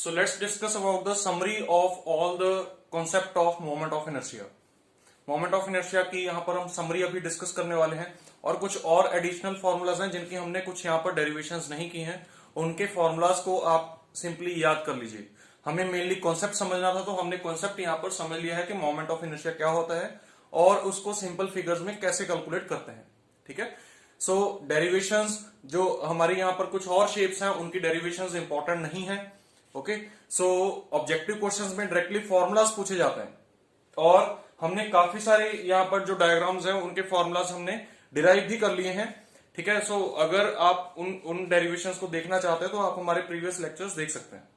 So let's discuss about the summary of all the concept of moment of inertia. Moment of inertia की यहाँ पर हम summary अभी discuss करने वाले हैं और कुछ और एडिशनल फॉर्मूलाज हैं जिनकी हमने कुछ यहाँ पर डेरिवेशंस नहीं की हैं। उनके फॉर्मूलाज को आप सिंपली याद कर लीजिए। हमें मेनली कॉन्सेप्ट समझना था तो हमने कॉन्सेप्ट यहाँ पर समझ लिया है कि मोमेंट ऑफ इनर्शिया क्या होता है और उसको सिंपल फिगर्स में कैसे कैलकुलेट करते हैं। ठीक है, सो डेरिवेशंस जो हमारी यहाँ पर कुछ और शेप्स हैं उनकी डेरिवेशंस इंपॉर्टेंट नहीं है। ओके, सो ऑब्जेक्टिव क्वेश्चंस में डायरेक्टली फॉर्मूलाज पूछे जाते हैं और हमने काफी सारे यहाँ पर जो डायग्राम्स हैं उनके फॉर्मूलाज हमने डिराइव भी कर लिए हैं। ठीक है, सो अगर आप उन डेरिवेशंस को देखना चाहते हैं तो आप हमारे प्रीवियस लेक्चर्स देख सकते हैं।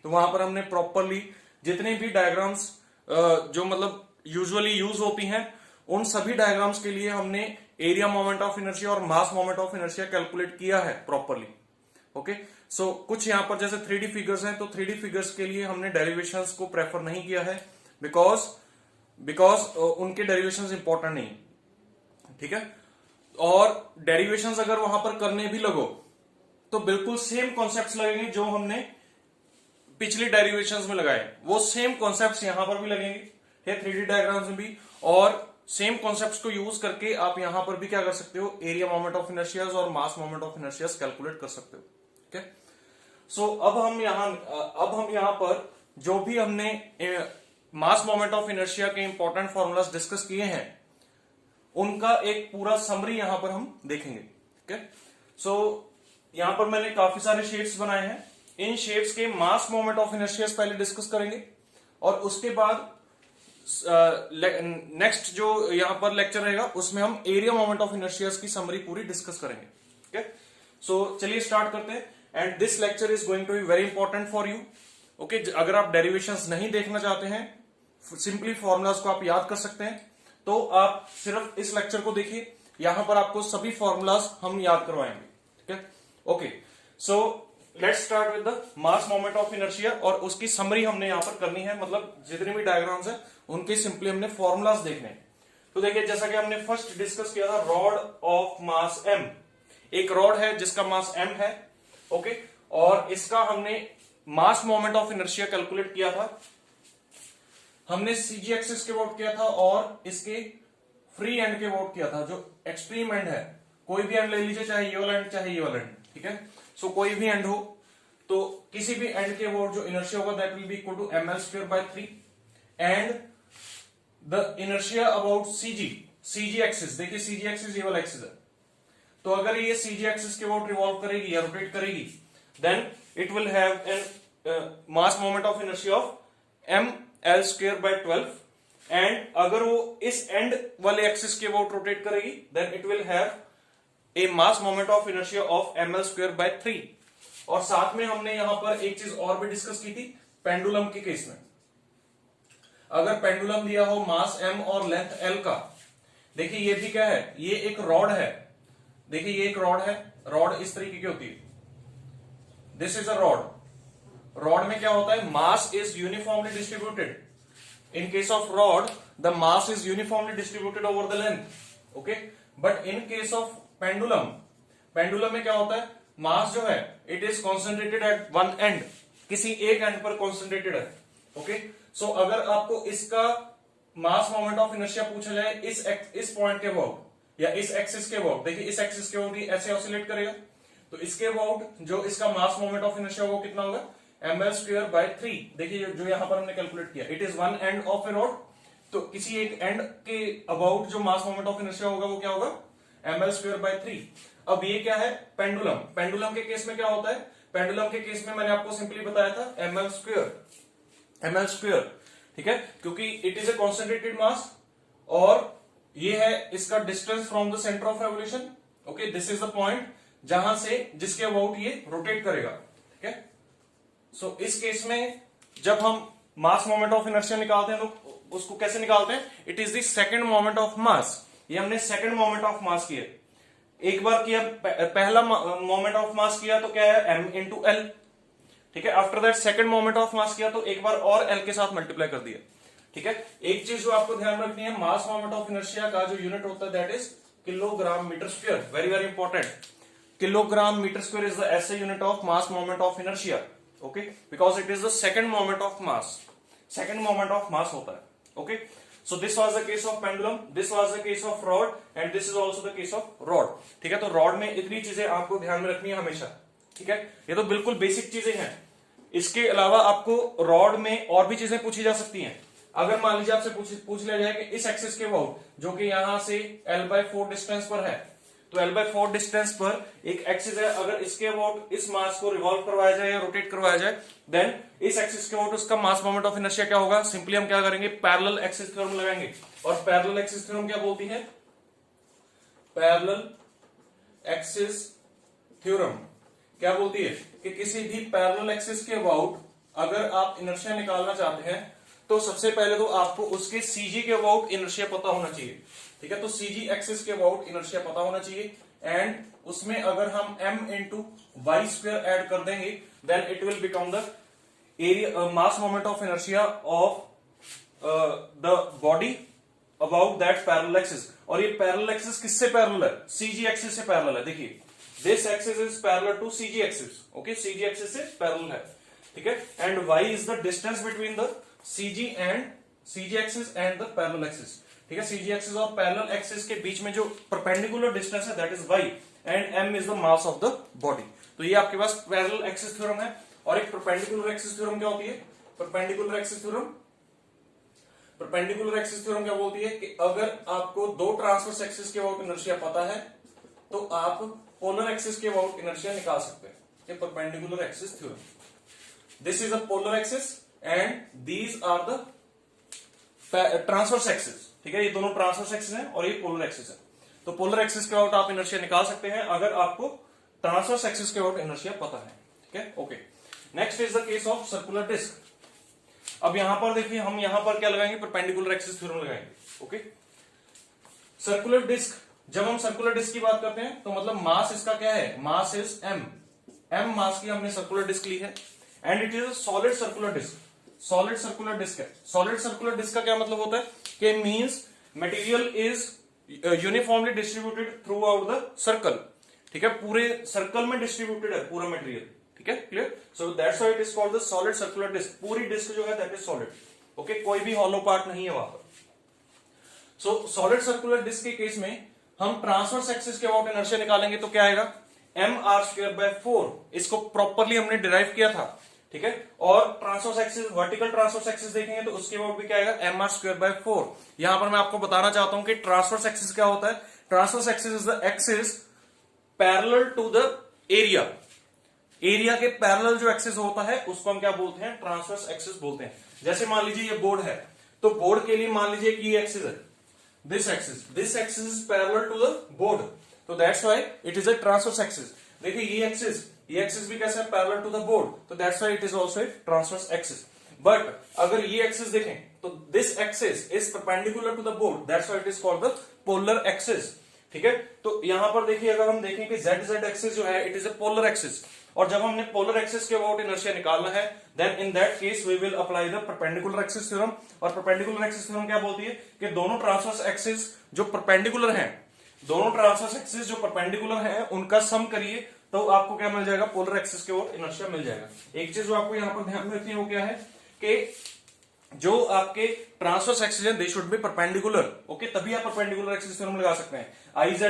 तो वहां पर हमने प्रॉपरली जितने भी डायग्राम्स जो मतलब यूजुअली यूज होती हैं उन सभी डायग्राम्स के लिए हमने एरिया मोमेंट ऑफ इनर्शिया और मास मोमेंट ऑफ इनर्शिया कैलकुलेट किया है प्रॉपरली। ओके, सो कुछ यहाँ पर जैसे 3D फिगर्स हैं तो 3D फिगर्स के लिए हमने डेरिवेशंस को प्रेफर नहीं किया है बिकॉज उनके डेरिवेशंस इंपॉर्टेंट नहीं। ठीक है, और डेरिवेशंस अगर वहां पर करने भी लगो तो बिल्कुल सेम कॉन्सेप्ट्स लगेंगे जो हमने पिछली डेरिवेशंस में लगाए, वो सेम कॉन्सेप्ट्स यहां पर भी लगेंगे 3D डायग्राम्स में भी, और सेम कॉन्सेप्ट्स को यूज करके आप यहां पर भी क्या कर सकते हो, एरिया मोमेंट ऑफ इनर्शियाज और मास मोमेंट ऑफ इनर्शियाज कैलकुलेट कर सकते हो। ठीक है, सो अब हम यहां पर जो भी हमने मास मोमेंट ऑफ इनर्शिया के इंपॉर्टेंट फॉर्मूलाज डिस्कस किए हैं उनका एक पूरा समरी यहां पर हम देखेंगे। ठीक है, सो यहां पर मैंने काफी सारे शेप्स बनाए हैं। इन शेप्स के मास मोमेंट ऑफ इनर्शिया पहले डिस्कस करेंगे और उसके बाद नेक्स्ट जो यहां पर लेक्चर रहेगा उसमें हम एरिया मोमेंट ऑफ इनर्शिया की समरी पूरी डिस्कस करेंगे। ठीक है, सो चलिए स्टार्ट करते हैं and this lecture is going to be very important for you. Okay, अगर आप डेरिवेशंस नहीं देखना चाहते हैं, सिंपली फॉर्मूलाज को आप याद कर सकते हैं, तो आप सिर्फ इस लेक्चर को देखिए। यहां पर आपको सभी फॉर्मूलाज हम याद करवाएंगे। ठीक है, okay, so let's start with the mass moment of inertia और उसकी समरी हमने यहां पर करनी है। मतलब जितने भी डायग्राम्स हैं उनके सिंपली हमने फॉर्मूलाज देखने हैं। तो देखिए, जैसा कि हमने फर्स्ट डिस्कस किया था, रॉड ऑफ मास m, एक रॉड है जिसका मास m है। ओके, और इसका हमने मास मोमेंट ऑफ इनर्शिया कैलकुलेट किया था। हमने सीजी एक्सिस के वोट किया था और इसके फ्री एंड के वोट किया था, जो एक्सट्रीम एंड है। कोई भी एंड ले लीजिए, चाहे ये वाला एंड चाहे ये वाला एंड। ठीक है, सो कोई भी एंड हो तो किसी भी एंड के वोट जो इनर्शिया होगा that will be equal to ml²/3 and the inertia about CG axis. देखिए सीजी एक्सिस ये वाला एक्सिस है, तो अगर ये सीजी एक्सिस के वोट रिवॉल्व करेगी या रोटेट करेगी then it will have an mass moment of inertia of ml²/12 and अगर वो इस एंड वाले एक्सिस के वोट रोटेट करेगी then it will have a mass moment of inertia of ml²/3। और साथ में हमने यहां पर एक चीज और भी डिस्कस की थी पेंडुलम के केस में। अगर पेंडुलम दिया हो मास m और लेंथ l का, देखिए ये भी क्या है, ये एक रॉड है। देखिए ये एक रॉड है, रॉड इस तरीके की होती है, this is a rod. Rod में क्या होता है, mass is uniformly distributed. In case of rod the mass is uniformly distributed over the length. Okay, but in case of pendulum में क्या होता है, मास जो है it is concentrated at one end, किसी एक एंड पर कॉन्सेंट्रेटेड है। ओके, सो अगर आपको इसका मास मोमेंट ऑफ इनर्शिया पूछा जाए इस पॉइंट के अबाउट या इस एक्सिस के अबाउट, देखिए इस एक्सिस के अबाउट ऐसे ऑसिलेट करेगा, तो इसके अबाउट जो इसका मास मोमेंट ऑफ इनर्शिया वो कितना होगा, ml²/3। देखिए जो यहां पर हमने कैलकुलेट किया, it is one end of A rod, तो किसी एक एंड के अबाउट जो मास मोमेंट ऑफ इनर्शिया होगा वो क्या होगा, ml²/3। अब ये क्या है, पेंडुलम के केस में क्या होता है, पेंडुलम के केस में मैंने आपको सिंपली बताया था ml²। ठीक है, क्योंकि इट इज ए कॉन्सेंट्रेटेड मास और ये है इसका distance from the centre of revolution. Okay, this is the point जहां से जिसके अबाउट ये रोटेट करेगा। ठीक है, सो इस केस में जब हम मास मोमेंट ऑफ इनर्शिया निकालते हैं तो उसको कैसे निकालते हैं, it is the second moment of मास। ये हमने सेकंड मोमेंट ऑफ मास किया, एक बार किया पहला मोमेंट ऑफ मास किया तो क्या है m इंटू एल। ठीक है, after that second moment of मास किया तो एक बार और l के साथ मल्टीप्लाई कर दिया। ठीक है, एक चीज जो आपको ध्यान रखनी है, मास मोमेंट ऑफ इनर्शिया का जो यूनिट होता है that is kilogram metre square. Very very important, kilogram metre square is the SI unit of mass moment of inertia. Okay, because it is the second moment of mass, second moment of mass होता है। Okay, so this was the case of pendulum, this was the case of rod and this is also the case of rod. ठीक है, तो rod में इतनी चीजें आपको ध्यान में रखनी है हमेशा। ठीक है, ये तो बिल्कुल बेसिक चीजें हैं। इसके अलावा आपको रॉड में और भी चीजें पूछी जा सकती हैं। अगर मान लीजिए आपसे पूछ लिया जाए कि इस एक्सिस के अबाउट, जो कि यहां से L/4 डिस्टेंस पर है, तो L/4 डिस्टेंस पर एक एक्सिस है, अगर इसके अबाउट इस मास को रिवॉल्व करवाया जाए या रोटेट करवाया जाए, देन इस एक्सिस के अबाउट उसका मास मोमेंट ऑफ इनर्शिया क्या होगा? सिंपली हम क्या करेंगे, पैरेलल एक्सिस थ्योरम लगाएंगे। और पैरेलल एक्सिस थ्योरम क्या बोलती है? पैरेलल एक्सिस थ्योरम क्या बोलती है कि किसी भी पैरेलल एक्सिस के अबाउट अगर आप इनर्शिया निकालना चाहते हैं तो सबसे पहले तो आपको उसके सीजी के अबाउट इनर्शिया पता होना चाहिए। ठीक है, तो सीजी एक्सिस के अबाउट इनर्शिया पता होना चाहिए एंड उसमें अगर हम m into y square add कर देंगे then it will become the area mass moment of inertia of the body about that parallel axis. और ये पैरेलल एक्सिस किससे पैरेलल है? सीजी एक्सिस से पैरेलल है। देखिए, this axis is parallel to CG axis. Okay, CG axis से parallel है। ठीक है, and y is the distance between the CG axis and the parallel axis. ठीक है, सीजी एक्सिस और पैरेलल एक्सिस के बीच में जो परपेंडिकुलर डिस्टेंस है that is y and m is the mass of the body. तो ये आपके पास पैरेलल एक्सिस थ्योरम है। और एक परपेंडिकुलर एक्सिस थ्योरम क्या होती है? परपेंडिकुलर एक्सिस थ्योरम क्या बोलती है कि अगर आपको दो ट्रांसवर्स एक्सिस के अबाउट इनर्शिया पता है तो आप पोलर एक्सिस के अबाउट इनर्शिया निकाल सकते हैं। ये perpendicular axis theorem. This is a polar axis and these are the transverse axis. ठीक है, ये दोनों ट्रांसवर्स एक्सिस हैं और ये पोलर एक्सिस है। तो पोलर एक्सिस के अबाउट आप इनर्शिया निकाल सकते हैं अगर आपको ट्रांसवर्स एक्सिस के अबाउट इनर्शिया पता है। ठीक है, okay. Next is the case of circular disc. अब यहां पर देखिए, हम यहां पर क्या लगाएंगे? परपेंडिकुलर एक्सिस थ्योरम लगाएंगे। ओके, सर्कुलर डिस्क, जब हम सर्कुलर डिस्क की बात करते हैं तो मतलब मास इसका क्या है? मास इज m मास की हमने सर्कुलर डिस्क ली है and it is a solid circular disc. Solid circular disc है। सॉलिड सर्कुलर डिस्क का क्या मतलब होता है कि means material is uniformly distributed throughout the circle. ठीक है, पूरे सर्कल में डिस्ट्रीब्यूटेड है पूरा मटेरियल। ठीक है, clear? So that's why it is called the solid circular disc. पूरी डिस्क जो है दैट इज सॉलिड। ओके, कोई भी हॉलो पार्ट नहीं है वहां पर। सो सॉलिड सर्कुलर डिस्क के केस में हम ट्रांसवर्स एक्सिस के अबाउट इनर्शिया निकालेंगे तो क्या आएगा? mr²/4। इसको प्रॉपरली हमने डिराइव किया था। ठीक है, और transverse axis, vertical transverse axis देखेंगे तो उसके अबाउट भी क्या आएगा? mr²/4। यहां पर मैं आपको बताना चाहता हूं कि ट्रांसवर्स एक्सिस क्या होता है। Transverse axis is the axis parallel to the area. Area के पैरेलल जो एक्सिस होता है उसको हम क्या बोलते हैं? ट्रांसवर्स एक्सिस बोलते हैं। जैसे मान लीजिए ये बोर्ड है, तो बोर्ड के लिए मान लीजिए कि ये एक्सिस है, this axis is parallel to the board, तो that's why it is a transverse axis। देखिए ये एक्सिस भी कैसा है? पैरेलल टू द बोर्ड, तो that's why it is also a transverse axis. But अगर ये एक्सिस देखें तो this axis is perpendicular to the board, that's why it is called the polar axis. ठीक है, तो यहां पर देखिए, अगर हम देखें कि z एक्सिस जो है it is a polar axis, और जब हमने पोलर एक्सिस के अबाउट इनर्शिया निकालना है then in that case we will apply the perpendicular axis theorem. और परपेंडिकुलर एक्सिस थ्योरम क्या बोलती है कि दोनों ट्रांसवर्स एक्सिस जो परपेंडिकुलर हैं, दोनों ट्रांसवर्स एक्सिस जो परपेंडिकुलर हैं उनका सम करिए तो आपको क्या मिल जाएगा? पोलर एक्सिस के अबाउट इनर्शिया मिल जाएगा। एक चीज जो आपको यहां पर ध्यान में रखनी है वो क्या है कि जो आपके ट्रांसवर्स एक्सिस हैं they should be perpendicular. Okay, तभी आप परपेंडिकुलर एक्सिस थ्योरम लगा सकते हैं। z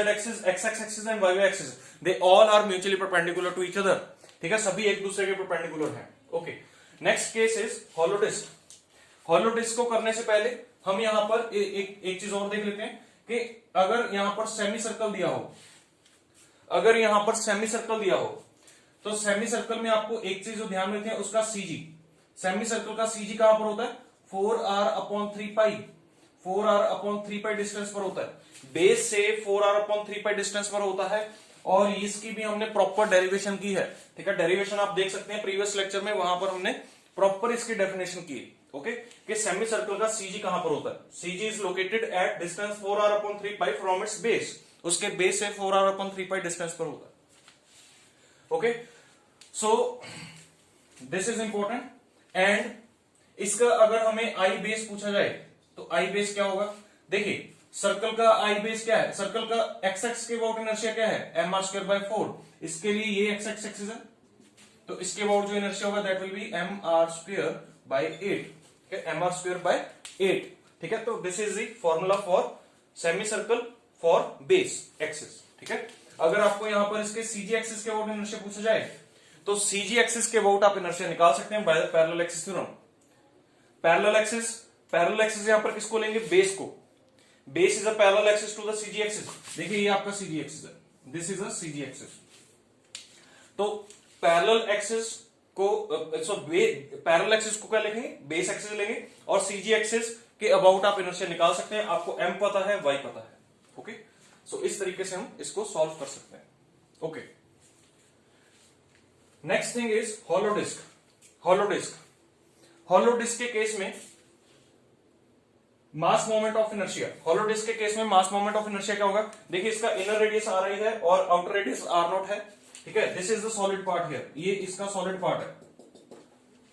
axis, x axis and y axis they all are mutually perpendicular to each other. ठीक है, सभी एक दूसरे के परपेंडिकुलर हैं। Okay, next case is hollow disc. Hollow disc को करने से पहले हम यहां पर एक चीज और देख लेते हैं कि अगर यहां पर सेमी सर्कल दिया हो, अगर यहां पर सेमी सर्कल दिया हो तो सेमी सर्कल में आपको एक चीज जो ध्यान में रखते हैं उसका सीजी, सेमी सर्कल का सीजी कहां पर होता है? 4r/3π, 4r/3π डिस्टेंस पर होता है। बेस से 4r/3π डिस्टेंस पर होता है और इसकी भी हमने प्रॉपर डेरिवेशन की है। ठीक है, डेरिवेशन आप देख सकते हैं प्रीवियस लेक्चर में, वहां पर हमने प्रॉपर इसकी डेफिनेशन की। ओके, कि सेमी सर्कल का सीजी कहां पर होता है? CG is located at distance 4r/3π from its base. उसके बेस से 4r/3π डिस्टेंस पर होता है। Okay, so this is important. And इसका अगर हमें आई बेस पूछा जाए तो आई बेस क्या होगा? देखिए, सर्कल का आई बेस क्या है? सर्कल का एक्स एक्स के अबाउट इनर्शिया क्या है? mr²/4। इसके लिए ये एक्स एक्सिस है तो इसके अबाउट जो इनर्शिया होगा that will be mr² by 8, mr² by 8, ठीक है। तो this is the formula for semi circle for base axis, ठीक है। अगर आपको यहां पर इसके सीजी एक्सिस के अबाउट इनर्शिया पूछा जाए तो सीजी एक्सिस के अबाउट आप इनर्शिया निकाल सकते हैं by the parallel axis theorem. Parallel axis यहां पर किसको लेंगे, बेस को। Base is a parallel axis to the CG axis. देखिए ये आपका सीजी एक्सिस है, this is a CG axis. तो पैरेलल एक्सिस को पैरेलल एक्सिस को क्या लिखेंगे, बेस एक्सिस लेंगे, और सीजी एक्सिस के अबाउट आप इनर्शिया निकाल सकते हैं। आपको m पता है, y पता है, ओके। सो इस तरीके से हम इसको सॉल्व कर सकते हैं, okay. Next thing is hollow disc. Hollow disc के केस में mass moment of inertia, hollow disc के केस में मास मोमेंट ऑफ इनर्शिया क्या होगा, देखिए इसका इनर रेडियस ri है और आउटर रेडियस r0 है, ठीक है। This is the solid part here, ये इसका सॉलिड पार्ट है,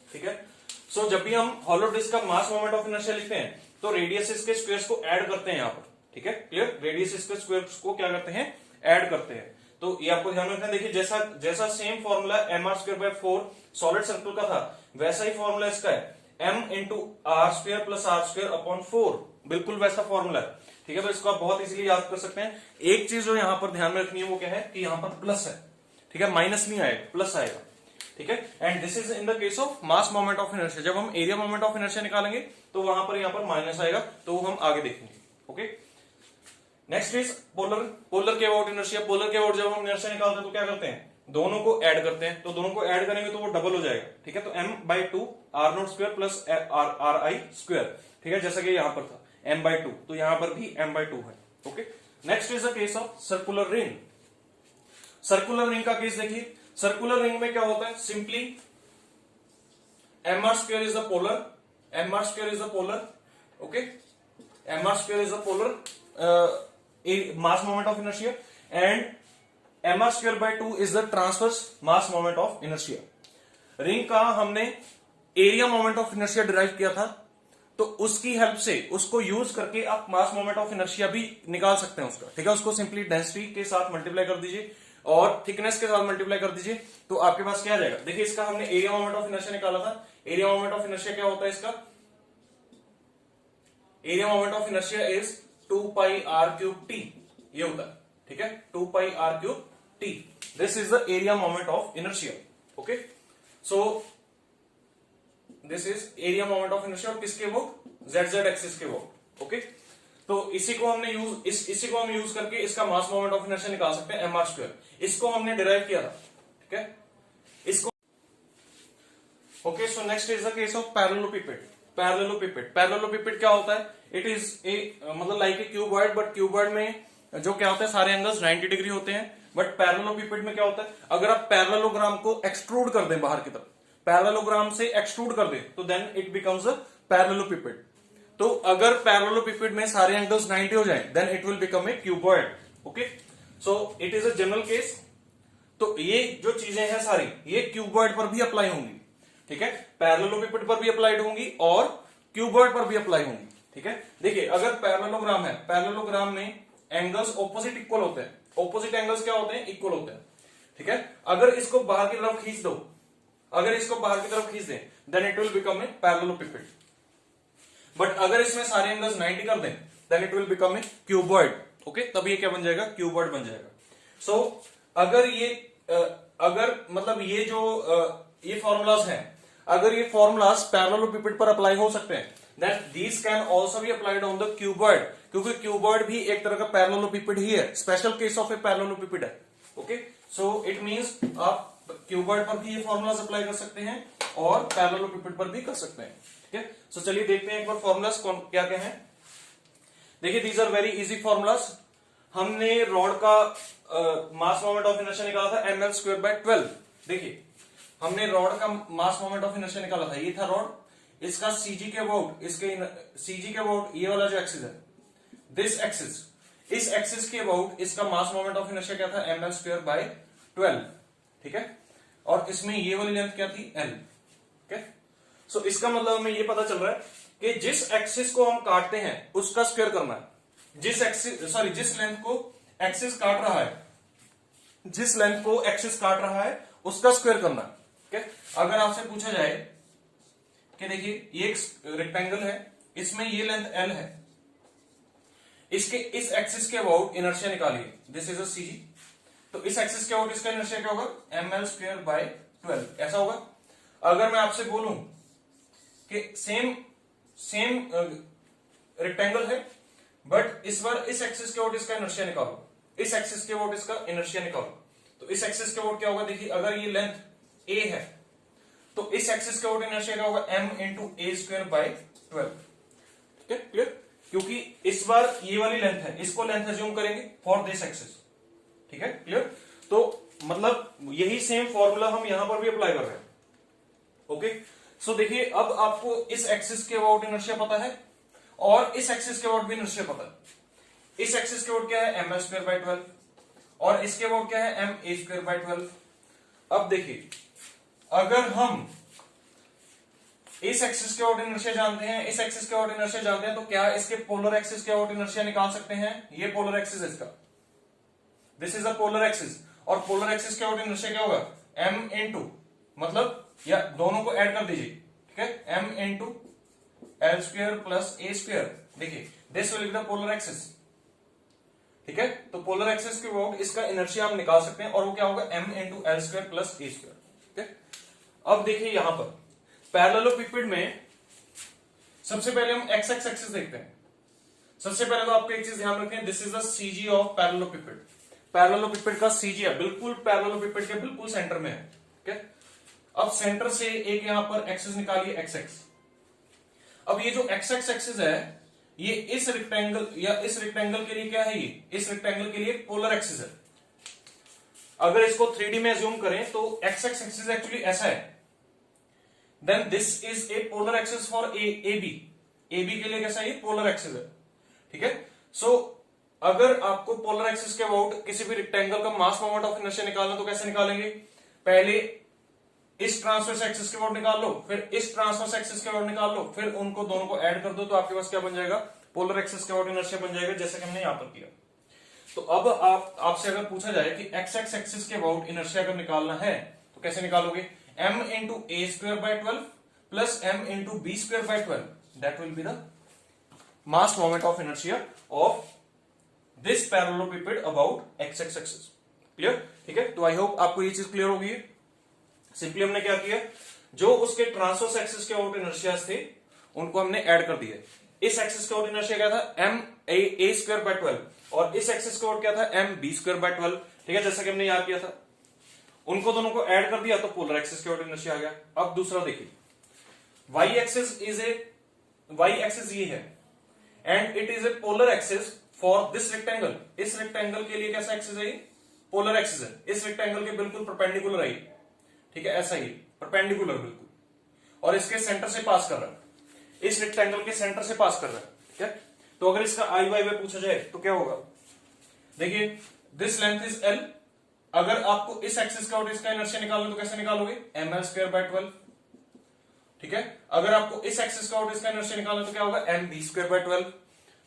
ठीक है। सो जब भी हम हॉलो डिस्क का मास मोमेंट ऑफ इनर्शिया लिखते हैं तो रेडियस के स्क्वायर्स को ऐड करते हैं यहां पर, ठीक है, क्लियर। रेडियस के स्क्वायर्स को क्या करते हैं, ऐड करते हैं। तो ये आपको ध्यान रखना है। देखिए जैसा same formula mr²/4 solid circle का था, वैसा ही फॉर्मूला इसका है m × r² + r²/4, बिल्कुल वैसा फॉर्मूला है, ठीक है। तो इसको आप बहुत इजीली याद कर सकते हैं। एक चीज जो यहां पर ध्यान में रखनी है वो क्या है कि यहां पर प्लस है, ठीक है, माइनस नहीं आएगा, प्लस आएगा, ठीक है। And this is in the case of mass moment of inertia. जब हम एरिया मोमेंट ऑफ इनर्शिया निकालेंगे तो वहां पर यहां पर माइनस आएगा, तो वो हम आगे देखेंगे, ओके। नेक्स्ट इज पोलर के अबाउट इनर्शिया। पोलर के अबाउट जब हम इनर्शिया निकालते हैं तो क्या करते हैं, दोनों को ऐड करते हैं। तो दोनों को ऐड करेंगे तो वो डबल हो जाएगा, ठीक है। तो m/2 r0² + ri², ठीक है, जैसा कि यहां पर था m/2, तो यहां पर भी m/2 है, okay. Next is the case of circular ring. Circular ring का केस देखिए, सर्कुलर रिंग में क्या होता है, simply mr² is the polar, mr² is the polar, okay. mr² is the polar mass moment of inertia and mr²/2 is the transverse mass moment of inertia। Ring का हमने area moment of inertia derive किया था, तो उसकी help से, उसको use करके आप मास मोमेंट ऑफ इनर्शिया भी निकाल सकते हैं उसका, ठीक है। उसको सिंपली डेंसिटी के साथ मल्टीप्लाई कर दीजिए और थिकनेस के साथ मल्टीप्लाई कर दीजिए, तो आपके पास क्या आ जाएगा। देखिए इसका हमने एरिया मोमेंट ऑफ इनर्शिया निकाला था। एरिया मोमेंट ऑफ इनर्शिया क्या होता है इसका, area moment of inertia is 2πr³t, ये होता है, ठीक है, 2πr³t। This is the area moment of inertia, okay. So this is area moment of inertia, और किसके अबाउट, z एक्सिस के अबाउट, ओके। तो इसी को हम यूज करके इसका मास मोमेंट ऑफ इनर्शिया निकाल सकते हैं, mr²। इसको हमने डिराइव किया था, ठीक है, इसको, okay. So next is the case of parallelepiped. Parallelepiped क्या होता है, इट इज ए मतलब like a cuboid, but cuboid में जो क्या होता है, सारे एंगल्स 90 डिग्री होते हैं। बट पैरेललोपिपेड में क्या होता है, अगर आप पैरेललोग्राम को एक्सट्रूड कर दें बाहर की तरफ, पैरेललोग्राम से एक्सट्रूड कर दें, तो then it becomes a parallelepiped. तो अगर पैरेललोपिपेड में सारे एंगल्स 90 हो जाएं, then it will become a cuboid, okay. So it is a general case. तो ये जो चीजें हैं सारी, ये क्यूबॉइड पर भी अप्लाई होंगी, ठीक है, पैरेललोपिपेड पर भी अप्लाइड होंगी और क्यूबॉइड पर भी अप्लाई होंगी, ठीक है। देखिए अगर पैरेललोग्राम है, पैरेललोग्राम में एंगल्स ऑपोजिट इक्वल होते हैं, ऑपोजिट एंगल्स क्या होते हैं, इक्वल होते हैं, ठीक है। अगर इसको बाहर की तरफ खींच दो, अगर इसको बाहर की तरफ खींच दें, then it will become a parallelepiped. But अगर इसमें सारे एंगल्स 90 कर दें, then it will become a cuboid, okay. तब ये क्या बन जाएगा, क्यूबॉइड बन जाएगा। सो अगर मतलब ये जो ये फॉर्मूलाज हैं, अगर ये फॉर्मूलाज पैरेललोपिपेड पर अप्लाई हो सकते हैं, then these can also be applied on the cuboid, क्योंकि क्यूबॉइड भी एक तरह का पैरेललोपिपेड ही है, स्पेशल केस ऑफ ए पैरेललोपिपेड है, ओके। सो इट मींस आप क्यूबॉइड पर भी ये फॉर्मूलाज अप्लाई कर सकते हैं और पैरेललोपिपेड पर भी कर सकते हैं, ठीक है। सो चलिए देखते हैं एक बार फॉर्मूलाज क्या क्या है। देखिए these are very easy formulas. हमने रॉड का मास मोमेंट ऑफ इनर्शिया निकाला था ml²/12। देखिए हमने रॉड का मास मोमेंट ऑफ इनर्शिया निकाला था, ये था रॉड, इसका सीजी के अबाउट, इसके सीजी के अबाउट ये वाला जो एक्सिस है, दिस एक्सिस, इस एक्सिस के अबाउट इसका मास मोमेंट ऑफ इनर्शिया क्या था, ml²/12, ठीक है। और इसमें ये वाली लेंथ क्या थी, l, ठीक है। सो इसका मतलब हमें ये पता चल रहा है कि जिस एक्सिस को हम काटते हैं उसका स्क्वायर करना है। जिस लेंथ को एक्सिस काट रहा है, जिस लेंथ को एक्सिस काट रहा है उसका स्क्वायर करना है, ठीक है। अगर आपसे पूछा जाए कि देखिए ये एक रेक्टेंगल है, इसमें ये लेंथ L है, इसके इस एक्सिस के अबाउट इनर्शिया निकालिए, दिस इज अ सीजी, तो इस एक्सिस के अबाउट इसका इनर्शिया क्या होगा, ml²/12 ऐसा होगा। अगर मैं आपसे बोलूं कि सेम रेक्टेंगल है, बट इस बार इस एक्सिस के अबाउट इसका इनर्शिया निकालो, इस एक्सिस के अबाउट इसका इनर्शिया निकालो, तो इस एक्सिस के अबाउट क्या होगा, देखिए अगर ये लेंथ a है तो इस एक्सिस के अबाउट इनर्शिया क्या होगा, m×a²/12, ठीक है, क्लियर। क्योंकि इस बार ये वाली लेंथ है, इसको लेंथ अज्यूम करेंगे फॉर दिस एक्सिस, ठीक है, क्लियर। तो मतलब यही सेम फॉर्मूला हम यहां पर भी अप्लाई कर रहे हैं। ओके, सो देखिए अब आपको इस एक्सिस के अबाउट इनर्शिया पता है और इस एक्सिस के अबाउट भी इनर्शिया पता है। इस एक्सिस के अबाउट क्या है, ml²/12 और इसके अबाउट क्या है, ma²/12। अब देखिए अगर हम इस एक्सिस के अबाउट इनर्शिया जानते हैं, इस एक्सिस के अबाउट इनर्शिया जानते हैं, तो क्या इसके पोलर एक्सिस के अबाउट इनर्शिया निकाल सकते हैं। ये पोलर एक्सिस है इसका, this is a polar axis, और पोलर एक्सिस के अबाउट इनर्शिया क्या होगा, m इंटू, मतलब या दोनों को ऐड कर दीजिए, ठीक है, m×l²+a²। देखिए this will be the polar axis, ठीक है। तो पोलर एक्सिस के अबाउट इसका इनर्शिया हम निकाल सकते हैं और वो क्या होगा, m×l²+a², ठीक है। अब देखिए यहां पर पैरेललोपिपेड में सबसे पहले हम एक्स एक्स एक्सिस देखते हैं। सबसे पहले तो आपको एक चीज ध्यान रखें, this is the CG of parallelepiped. Parallelepiped का सीजी है बिल्कुल पैरेललोपिपेड के बिल्कुल सेंटर में है, ठीक है। अब सेंटर से एक यहां पर एक्सिस निकालिए, एक्स एक्स। अब ये जो एक्स एक्स एक्सिस है, ये इस रेक्टेंगल या इस रेक्टेंगल के लिए क्या है, ये इस रेक्टेंगल के लिए पोलर एक्सिस है। अगर इसको 3D में अज्यूम करें तो एक्स एक्स एक्सिस एक्चुअली ऐसा है, then this is a polar axis for AB। AB के लिए कैसा है, ये पोलर एक्सिस है, ठीक है। सो अगर आपको पोलर एक्सिस के अबाउट किसी भी रेक्टेंगल का मास मोमेंट ऑफ इनर्शिया निकालना तो कैसे निकालेंगे, पहले इस ट्रांसवर्स एक्सिस के अबाउट निकाल लो, फिर इस ट्रांसवर्स एक्सिस के अबाउट निकाल लो, फिर उनको दोनों को ऐड कर दो, तो आपके पास क्या बन जाएगा, पोलर एक्सिस के अबाउट इनर्शिया बन जाएगा, जैसे कि हमने यहां पर किया। तो अब आपसे अगर पूछा जाए कि एक्स एक्स एक्सिस के अबाउट इनर्शिया अगर निकालना है तो कैसे निकालोगे, m×a²/12 plus m×b²/12, that will be the mass moment of inertia of this parallelepiped about X x axis. Clear, ठीक है। तो आई होप आपको ये चीज क्लियर होगी। सिंपली हमने क्या किया, जो उसके ट्रांसवर्स एक्सिस के अबाउट इनर्शियाज थे उनको हमने ऐड कर दिया। इस एक्सिस के अबाउट इनर्शिया क्या था, m×a²/12 और इस एक्सिस के अबाउट क्या था, m×b²/12, ठीक है, जैसा कि हमने याद किया था। उनको दोनों को ऐड कर दिया तो पोलर एक्सिस के अबाउट इनर्शिया आ गया। अब दूसरा देखिए, y एक्सिस ये है and it is a polar axis for this rectangle. इस रेक्टेंगल के लिए कैसा एक्सिस है, ये पोलर एक्सिस है, इस रेक्टेंगल के बिल्कुल परपेंडिकुलर है, ठीक है, ऐसा ही परपेंडिकुलर बिल्कुल, और इसके सेंटर से पास कर रहा है, इस रेक्टेंगल के सेंटर से पास कर रहा है, ठीक है। तो अगर इसका आई वाई में पूछा जाए तो क्या होगा, देखिए दिस लेंथ इज L, अगर आपको इस एक्सिस का और इसका इनर्शिया निकालना तो कैसे निकालोगे, ml²/12, ठीक है। अगर आपको इस एक्सिस का और इसका इनर्शिया निकालना तो क्या होगा, mb²/12,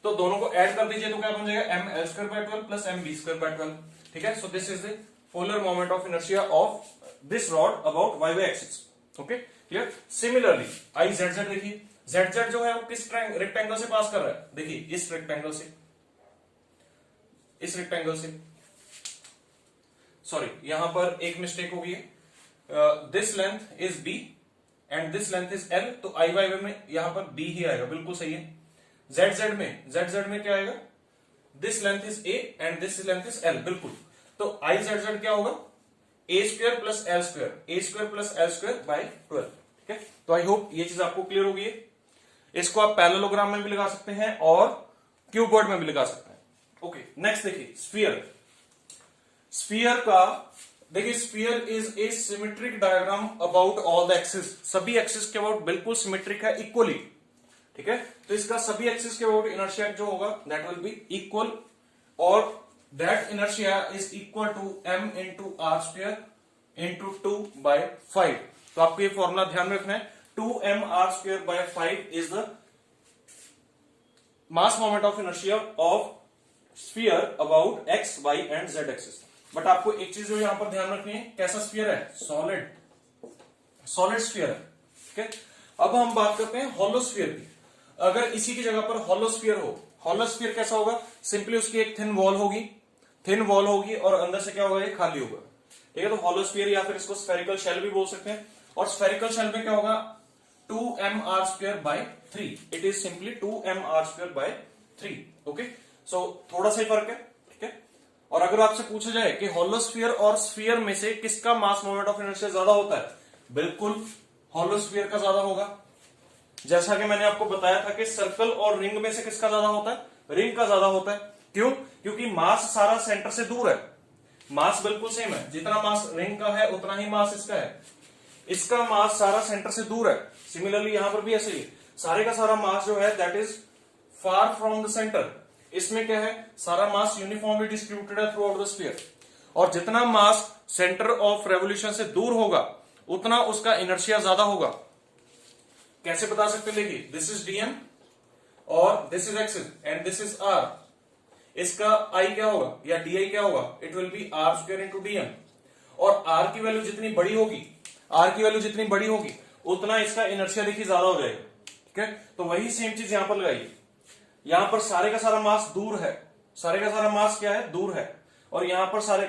तो दोनों को ऐड कर दीजिए तो क्या बन जाएगा, ml²/12 प्लस mb²/12, ठीक है। So this is the polar moment of inertia of this rod about y axis, okay, clear. Similarly IZZ देखिए, ZZ जो है वो किस रेक्टेंगल से पास कर रहा है, देखिए इस रेक्टेंगल से, इस रेक्टेंगल से, सॉरी यहां पर एक मिस्टेक हो गई है, this length is B and this length is L, तो IY में यहां पर B ही आएगा, बिल्कुल सही है। ZZ में क्या आएगा, this length is A and this length is L, बिल्कुल। तो IZZ क्या होगा, a² plus l², a² plus l²/12, ठीक है। तो आई होप ये चीज आपको क्लियर होगी। इसको आप पैरेललोग्राम में भी लगा सकते हैं और क्यूबॉइड में भी लगा सकते हैं। ओके, नेक्स्ट देखिए स्फीयर। स्फीयर का देखिए, sphere is a symmetric diagram about all the axis, सभी एक्सिस के अबाउट बिल्कुल सिमेट्रिक है, इक्वली, ठीक है। तो इसका सभी एक्सिस के अबाउट इनर्शिया जो होगा दैट विल बी इक्वल, और that inertia is equal to m×r² into 2/5। तो आपको ये फॉर्मूला ध्यान में रखना है, 2mr²/5 is the mass moment of inertia of sphere about x, y and z axis. But आपको एक चीज जो यहां पर ध्यान रखनी है, कैसा स्फीयर है, सॉलिड, सॉलिड स्फीयर है, ठीक है। अब हम बात करते हैं होलोस्फीयर की। अगर इसी की जगह पर होलोस्फीयर हो, होलोस्फीयर कैसा होगा? सिंपली उसकी एक थिन वॉल होगी और अंदर से क्या होगा? ये खाली होगा, ठीक है। तो होलोस्फीयर या फिर इसको स्फेरिकल शेल भी बोल सकते हैं। और स्फेरिकल शेल में क्या होगा? 2mr²/3। It is simply 2mr²/3। Okay, so थोड़ा सा ही फर्क है, ठीक है। और अगर आपसे पूछा जाए कि होलोस्फीयर और स्फीयर में से किसका मास मोमेंट ऑफ इनर्शिया ज्यादा होता है, बिल्कुल होलोस्फीयर का ज्यादा होगा। जैसा कि मैंने आपको बताया था कि सर्कल और रिंग में से किसका ज्यादा होता है? रिंग का ज्यादा होता है। क्यों? क्योंकि मास सारा सेंटर से दूर है, मास बिल्कुल सेम है। जितना मास रिंग का है उतना ही मास इसका है। इसका मास सारा सेंटर से दूर है। सिमिलरली यहां पर भी ऐसे ही सारे का सारा मास जो है that is far from the centre. इसमें क्या है? सारा मास यूनिफॉर्मली डिस्ट्रीब्यूटेड है थ्रू आउट द स्फीयर। और जितना मास सेंटर ऑफ रेवोल्यूशन से दूर होगा उतना उसका इनर्शिया ज्यादा होगा। कैसे बता सकते? देखिए, दिस इज dm और this is axis and this is r। इसका I क्या होगा या di क्या होगा? It will B r² into dm। और r की वैल्यू जितनी बड़ी होगी उतना इसका इनर्शिया देखिए ज्यादा हो जाएगा, ठीक है। तो वही सेम चीज यहां पर लगाइए। यहां पर सारे का सारा मास दूर है, सारे का सारा मास क्या है? दूर है। और यहां पर सारे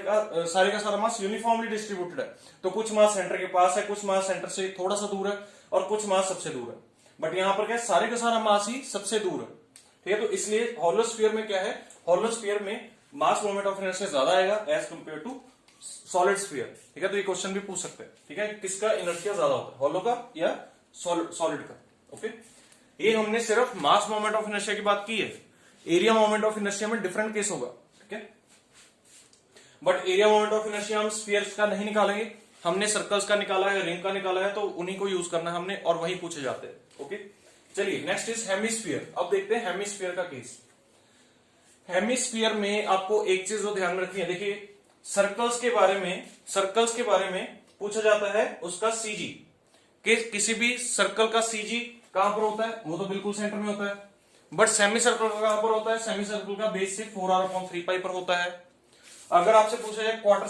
का सारा मास यूनिफॉर्मली डिस्ट्रीब्यूटेड है। तो कुछ मास सेंटर के पास है, कुछ मास सेंटर से थोड़ा सा दूर है और कुछ मास सबसे दूर है। बट यहां पर क्या है? सारे का सारा मास ही सबसे दूर है, ठीक है। तो इसलिए होलोस्फीयर में क्या है? होलोस्फीयर में मास मोमेंट ऑफ इनर्शिया ज्यादा आएगा as compare to solid sphere, ठीक है। तो ये क्वेश्चन भी पूछ सकते हैं, ठीक है, किसका इनर्शिया ज्यादा होता है, होलो का या सॉलिड का। ओके, ये हमने सिर्फ मास मोमेंट ऑफ इनर्शिया की बात की है। एरिया मोमेंट ऑफ इनर्शिया में डिफरेंट केस होगा, ठीक है। But area moment of inertia हम स्फीयर्स का नहीं निकालेंगे, हमने सर्कल्स का निकाला है, रिंग का निकाला है, तो उन्हीं को यूज करना है हमने और वही पूछे जाते हैं। ओके, चलिए नेक्स्ट इज हेमिस्फीयर। अब देखते हैं हेमिस्फीयर का केस। हेमिस्फीयर में आपको एक चीज जो ध्यान रखनी है, देखिए सर्कल्स के बारे में पूछा जाता है उसका सीजी। किसी भी सर्कल का सीजी कहां पर होता है? वो तो बिल्कुल सेंटर में होता है। बट सेमी सर्कल का कहां पर होता है? सेमी सर्कल का बेस से 4r/3π पर होता है। अगर आपसे पूछा जाए क्वार्टर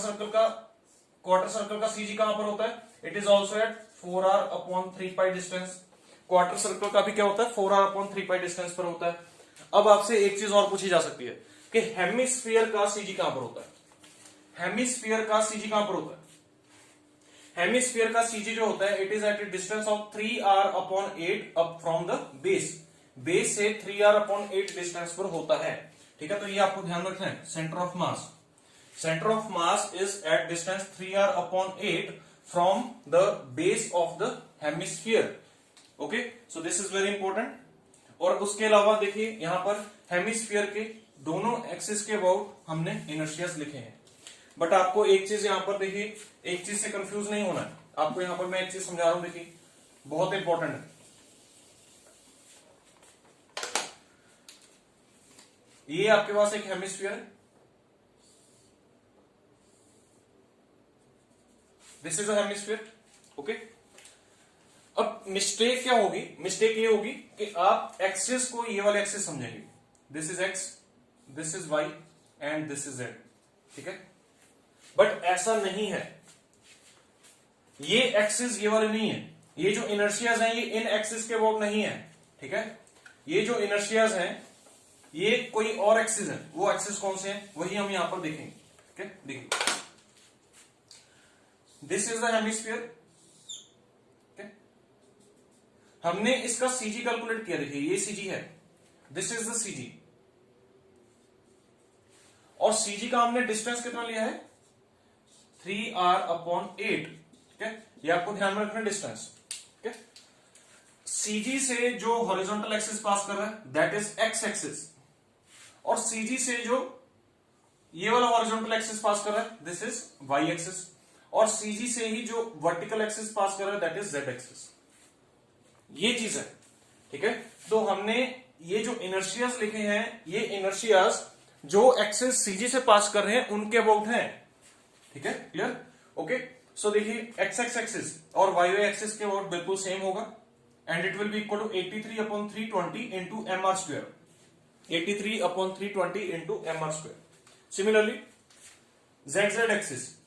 सर्कल का सीजी कहां पर होता है? It is also eight 4r/3π distance. Quarter circle का भी क्या होता है? 4r/3π डिस्टेंस पर होता है। अब आपसे एक चीज और पूछी जा सकती है कि हेमिस्फीयर का सीजी कहां पर होता है? हेमिस्फीयर का सीजी कहां पर होता है? हेमिस्फीयर का सीजी जो होता है it is at a distance of 3r/8 up from the base से 3r/8 डिस्टेंस पर होता है, ठीक है। तो ये आपको ध्यान रखना है। Centre of mass is at distance 3r/8 from the base of the hemisphere. Okay, so this is very important. और उसके अलावा देखिए यहां पर हेमिस्फीयर के दोनों एक्सिस के अबाउट हमने इनर्शियाज लिखे हैं। बट आपको एक चीज यहां पर देखिए, एक चीज से कंफ्यूज नहीं होना है आपको। यहां पर मैं एक चीज समझा रहा हूं, देखिए बहुत इंपॉर्टेंट है। ये आपके पास एक हेमिस्फीयर है, this is a hemisphere. Okay, अब मिस्टेक क्या होगी? मिस्टेक ये होगी कि आप एक्सिस को ये वाले एक्सिस समझेंगे, this is x, this is y and this is z, ठीक है। बट ऐसा नहीं है, ये एक्सिस ये वाले नहीं है। ये जो इनर्शियाज हैं ये इन एक्सिस के अबाउट नहीं है, ठीक है। ये जो इनर्शियाज हैं ये कोई और एक्सिस है। वो एक्सिस कौन से हैं वही हम यहां पर देखेंगे, ठीक है। देखिए दिस इज द हेमिस्फीयर, हमने इसका सीजी कैलकुलेट किया। देखिए ये सीजी है, दिस इज द सीजी। और सीजी का हमने डिस्टेंस कितना लिया है? 3r/8, ठीक है। ये आपको ध्यान में रखना डिस्टेंस, ठीक है। सीजी से जो हॉरिजॉन्टल एक्सिस पास कर रहा है दैट इज एक्स एक्सिस, और सीजी से जो ये वाला हॉरिजॉन्टल एक्सिस पास कर रहा है दिस इज वाई एक्सिस, और सीजी से ही जो वर्टिकल एक्सिस पास कर रहा है दैट इज जेड एक्सिस। ये चीज है, ठीक है। तो हमने ये जो इनर्शियाज लिखे हैं ये इनर्शियाज जो एक्सिस सीजी से पास कर रहे हैं उनके अबाउट हैं, ठीक है। क्लियर? ओके, सो देखिए एक्स एक्स एक्सिस और वाई वाई एक्सिस के अबाउट बिल्कुल सेम होगा and it will be equal to 83/320 into mr², 83/320 into mr²। Similarly z z axis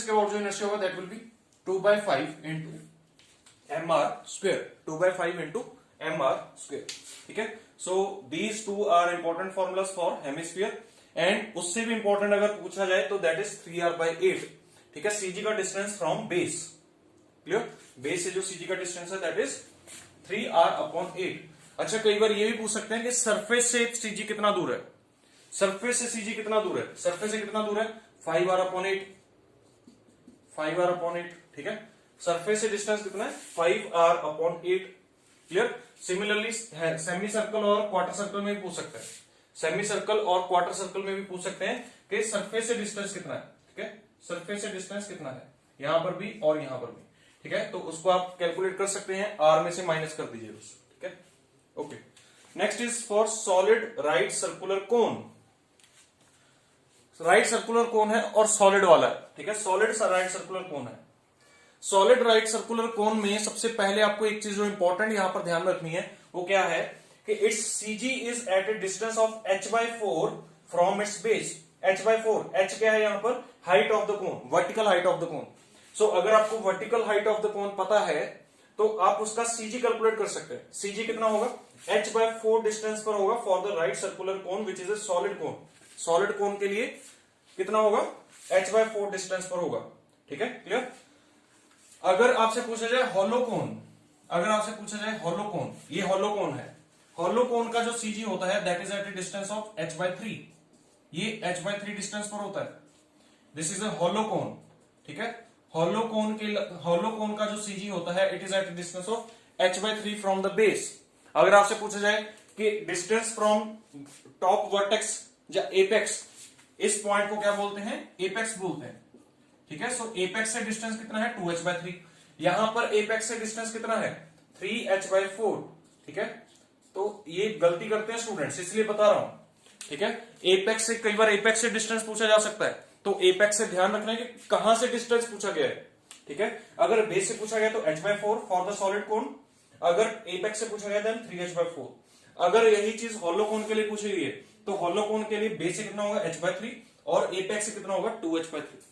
के अबाउट जो इनर्शिया होगा that will be 2/5 into mr square, 2/5 into mr square. ठीक है, so these two are important formulas for hemisphere. And उससे भी important अगर पूछा जाए तो दैट इज 3r/8। ठीक है, सीजी का distance from base, clear, base से जो सीजी का डिस्टेंस है दैट इज 3r/8। अच्छा, कई बार ये भी पूछ सकते हैं कि सरफेस से सीजी कितना दूर है, सरफेस से सीजी कितना दूर है, सरफेस से कितना दूर है 5r/8, 5r/8। ठीक है, सरफेस से डिस्टेंस कितना है 5r/8, clear. Similarly semi circle और क्वार्टर सर्कल में भी पूछ सकते हैं, सेमी सर्कल और क्वार्टर सर्कल में भी पूछ सकते हैं कि सरफेस से डिस्टेंस कितना है। ठीक है, सरफेस से डिस्टेंस कितना है यहां पर भी और यहां पर भी। ठीक है, तो उसको आप कैलकुलेट कर सकते हैं, आर में से माइनस कर दीजिए उसको। ठीक है, okay. Next is for solid right circular cone. Right circular cone है और सॉलिड वाला है। ठीक है, सॉलिड राइट सर्कुलर कोन है। सॉलिड राइट सर्कुलर कोन में सबसे पहले आपको एक चीज जो इंपॉर्टेंट यहां पर ध्यान रखनी है वो क्या है कि it's CG is at a distance of h/4 from its base. h/4, h क्या है यहां पर, height of the cone, vertical height of the cone. So अगर आपको vertical height of the cone पता है तो आप उसका सीजी कैलकुलेट कर सकते हैं। सीजी कितना होगा, h/4 डिस्टेंस पर होगा for the right circular cone which is a solid cone. Solid कोन के लिए कितना होगा, h/4 डिस्टेंस पर होगा। ठीक है, क्लियर। अगर आपसे पूछा जाए हॉलो कोन, अगर आपसे पूछा जाए हॉलो कोन, ये हॉलो कोन है, हॉलो कोन का जो सीजी होता है that is at a distance of h/3, ये h/3 डिस्टेंस पर होता है। This is a hollow cone. ठीक है, हॉलो कोन का जो सीजी होता है it is at a distance of h/3 from the base. अगर आपसे पूछा जाए कि डिस्टेंस फ्रॉम टॉप वर्टेक्स या एपेक्स, इस पॉइंट को क्या बोलते हैं, एपेक्स बोलते हैं। ठीक है, सो एपेक्स से डिस्टेंस कितना है 2h/3, यहां पर एपेक्स से डिस्टेंस कितना है 3h/4। ठीक है, तो ये गलती करते हैं स्टूडेंट्स, इसलिए बता रहा हूं। ठीक है, एपेक्स से, कई बार एपेक्स से डिस्टेंस पूछा जा सकता है, तो एपेक्स से ध्यान रखना है कि कहां से डिस्टेंस पूछा गया है। ठीक है, अगर बेस से पूछा गया तो h/4 फॉर द सॉलिड कोन, अगर एपेक्स से पूछा गया देन 3h/4। अगर यही चीज हॉलो कोन के लिए पूछी गई है तो हॉलो कोन के लिए बेस से कितना होगा h/3 और एपेक्स से कितना होगा 2h/3।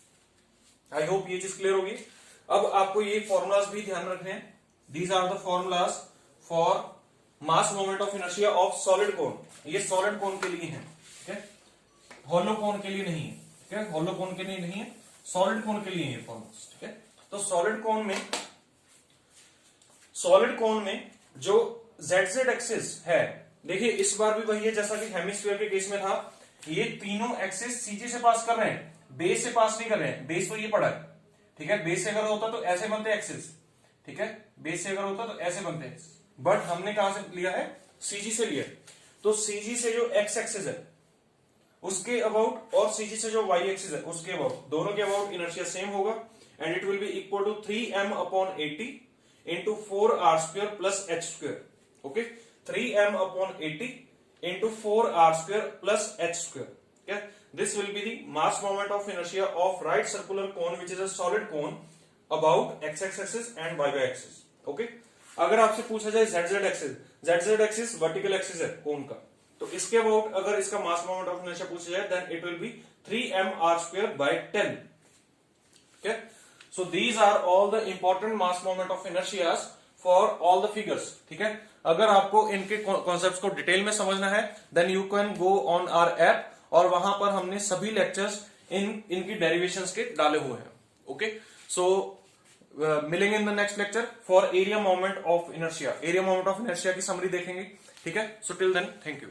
आई होप ये चीज क्लियर होगी। अब आपको ये फॉर्मूलाज भी ध्यान रखने हैं। These are the formulas for mass moment of inertia of solid cone. ये सॉलिड कोन के लिए है, ठीक है, हॉलो कोन के लिए नहीं है। ठीक है, हॉलो कोन के लिए नहीं है, सॉलिड कोन के लिए ये फॉर्मूलाज। ठीक है, तो सॉलिड कोन में जो ZZ एक्सिस है, देखिए इस बार भी वही है जैसा कि हेमिस्फीयर के केस में था। ये तीनों एक्सिस सीजी से पास कर रहे हैं, बेस से पास नहीं कर रहे हैं। बेस तो ये पड़ा है। ठीक है, बेस से अगर होता तो ऐसे बनते एक्सिस। ठीक है, बेस से अगर होता तो ऐसे बनते हैं, बट हमने कहां से लिया है, सीजी से लिया। तो सीजी से जो एक्स एक्सिस है उसके अबाउट और सीजी से जो वाई एक्सिस है उसके अबाउट, दोनों के अबाउट इनर्शिया सेम होगा and it will be equal to 3m/80 into 4r² plus h²। Okay, 3m/80 into 4r² plus h²। Okay? This will be the mass moment of inertia of right circular cone which is a solid cone about x axis and y axis. Okay? अगर आपसे पूछा जाए ZZ axis vertical axis है कोन का, तो इसके about अगर इसका मास मोमेंट ऑफ इनर्शिया पूछा जाए then it will be 3mr²/10। Okay? So these are all the important mass moment of inertias for all the figures. ठीक है, अगर आपको इनके कॉन्सेप्ट्स को डिटेल में समझना है then you can go on our app, और वहां पर हमने सभी लेक्चर्स इनकी डेरिवेशंस के डाले हुए हैं। ओके, सो मिलेंगे in the next lecture for area moment of inertia. Area moment of inertia की समरी देखेंगे। ठीक है, so till then thank you.